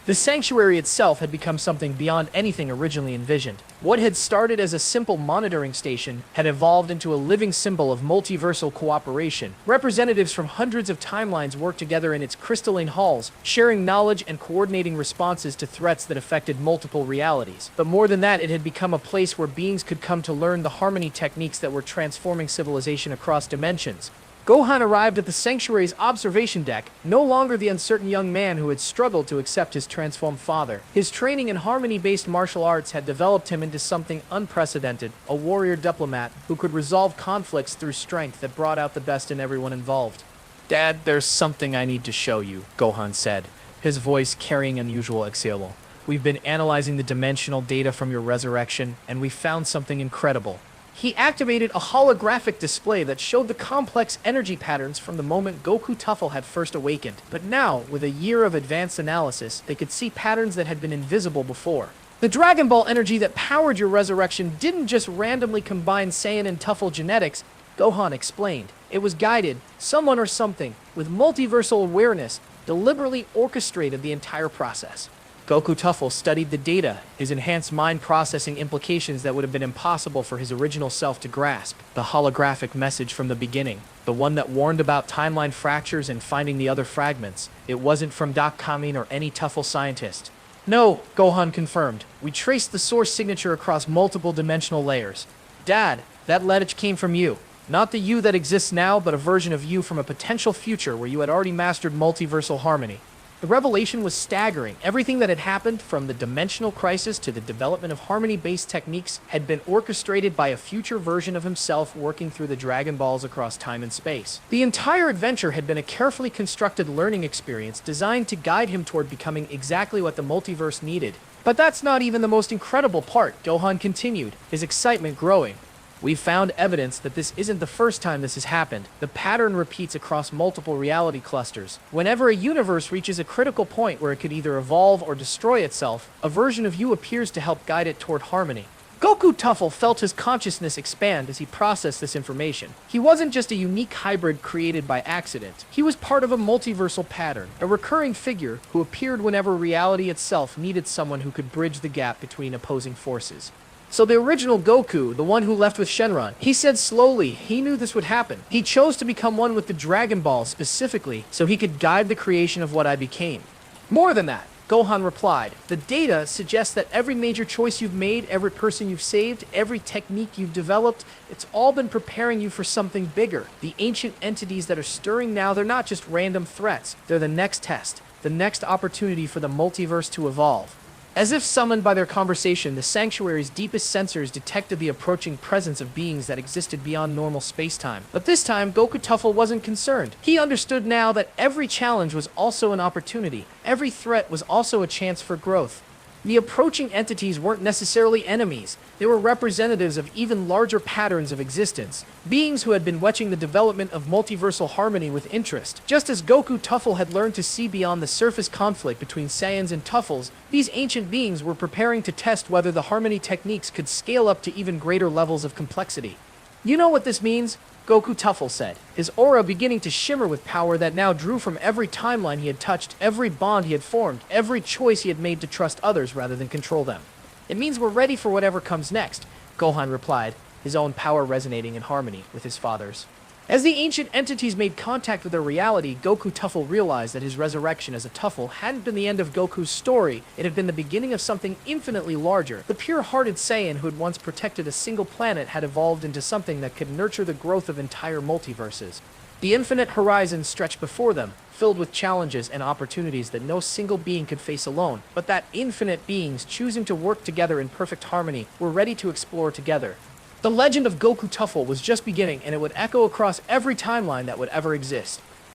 The sanctuary itself had become something beyond anything originally envisioned. What had started as a simple monitoring station had evolved into a living symbol of multiversal cooperation. Representatives from hundreds of timelines worked together in its crystalline halls, sharing knowledge and coordinating responses to threats that affected multiple realities. But more than that, it had become a place where beings could come to learn the harmony techniques that were transforming civilization across dimensions. Gohan arrived at the Sanctuary's observation deck, no longer the uncertain young man who had struggled to accept his transformed father. His training in harmony-based martial arts had developed him into something unprecedented, a warrior diplomat who could resolve conflicts through strength that brought out the best in everyone involved. "Dad, there's something I need to show you," Gohan said, his voice carrying unusual exhale. "We've been analyzing the dimensional data from your resurrection, and we found something incredible." He activated a holographic display that showed the complex energy patterns from the moment Goku Tuffle had first awakened. But now, with a year of advanced analysis, they could see patterns that had been invisible before. The Dragon Ball energy that powered your resurrection didn't just randomly combine Saiyan and Tuffle genetics, Gohan explained. It was guided, someone or something, with multiversal awareness, deliberately orchestrated the entire process. Goku Tuffle studied the data, his enhanced mind processing implications that would have been impossible for his original self to grasp. The holographic message from the beginning, the one that warned about timeline fractures and finding the other fragments. It wasn't from Doc Kamin or any Tuffle scientist. "No," Gohan confirmed. "We traced the source signature across multiple dimensional layers. Dad, that lineage came from you. Not the you that exists now, but a version of you from a potential future where you had already mastered multiversal harmony." The revelation was staggering. Everything that had happened, from the dimensional crisis to the development of harmony-based techniques, had been orchestrated by a future version of himself working through the Dragon Balls across time and space. The entire adventure had been a carefully constructed learning experience designed to guide him toward becoming exactly what the multiverse needed. But that's not even the most incredible part, Gohan continued, his excitement growing. "We've found evidence that this isn't the first time this has happened. The pattern repeats across multiple reality clusters. Whenever a universe reaches a critical point where it could either evolve or destroy itself, a version of you appears to help guide it toward harmony." Goku Tuffle felt his consciousness expand as he processed this information. He wasn't just a unique hybrid created by accident. He was part of a multiversal pattern, a recurring figure who appeared whenever reality itself needed someone who could bridge the gap between opposing forces. "So the original Goku, the one who left with Shenron," he said slowly, "he knew this would happen. He chose to become one with the Dragon Ball specifically so he could guide the creation of what I became." "More than that," Gohan replied. "The data suggests that every major choice you've made, every person you've saved, every technique you've developed, it's all been preparing you for something bigger. The ancient entities that are stirring now, they're not just random threats. They're the next test, the next opportunity for the multiverse to evolve." As if summoned by their conversation, the Sanctuary's deepest sensors detected the approaching presence of beings that existed beyond normal space-time. But this time, Goku Tuffle wasn't concerned. He understood now that every challenge was also an opportunity. Every threat was also a chance for growth. The approaching entities weren't necessarily enemies. They were representatives of even larger patterns of existence, beings who had been watching the development of multiversal harmony with interest. Just as Goku Tuffle had learned to see beyond the surface conflict between Saiyans and Tuffles, these ancient beings were preparing to test whether the harmony techniques could scale up to even greater levels of complexity. "You know what this means?" Goku Tuffle said, his aura beginning to shimmer with power that now drew from every timeline he had touched, every bond he had formed, every choice he had made to trust others rather than control them. "It means we're ready for whatever comes next," Gohan replied, his own power resonating in harmony with his father's. As the ancient entities made contact with their reality, Goku Tuffle realized that his resurrection as a Tuffle hadn't been the end of Goku's story. It had been the beginning of something infinitely larger. The pure-hearted Saiyan who had once protected a single planet had evolved into something that could nurture the growth of entire multiverses. The infinite horizon stretched before them, filled with challenges and opportunities that no single being could face alone. But that infinite beings, choosing to work together in perfect harmony, were ready to explore together. The legend of Goku Tuffle was just beginning, and it would echo across every timeline that would ever exist.